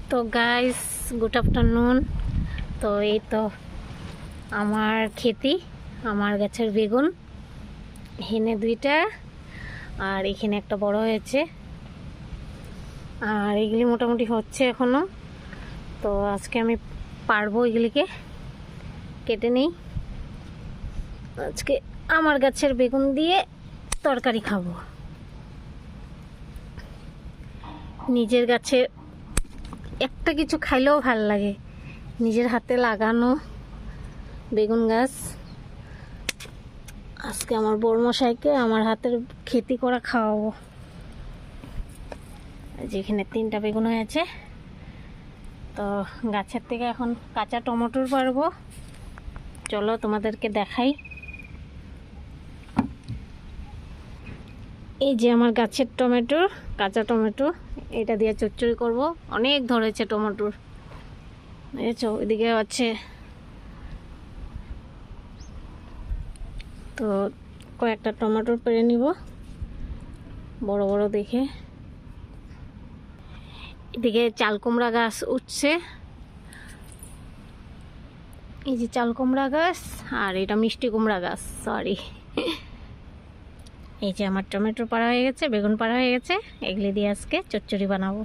তো guys, good afternoon. তো এই তো আমার ক্ষেতি, আমার গাছের বেগুন, এখানে দুইটা আর এখানে একটা বড় হয়েছে, আর এগুলি মোটামুটি হচ্ছে এখনো। তো আজকে আমি পারবো এগুলিকে কেটে নেই। আজকে আমার গাছের বেগুন দিয়ে তরকারি খাবো। নিজের গাছে একটা কিছু খাইলেও ভাল লাগে, নিজের হাতে লাগানো বেগুন গাছ। আজকে আমার বড়মশাইকে আমার হাতের খেতি করা খাওয়াবো। যেখানে 3টা বেগুন হয়েছে, তো গাছের থেকে এখন কাঁচা টমেটোর পারবো। চলো তোমাদেরকে দেখাই। এই যে আমার গাছের টমেটো, কাঁচা টমেটো, এটা দিয়ে চচ্চড়ি করব। অনেক ধরেছে টমেটোর, বুঝেছো? ওইদিকে আছে। তো কয়েকটা টমেটোর পেরে নিব বড় বড় দেখে। এদিকে চাল কুমড়া গাছ উঠছে, এই যে চাল কুমড়া গাছ, আর এটা মিষ্টি কুমড়া গাছ, সরি। এই যে আমার টমেটো পাড়া হয়ে গেছে, বেগুন পাড়া হয়ে গেছে, এগুলি দিয়ে আজকে চচ্চড়ি বানাবো।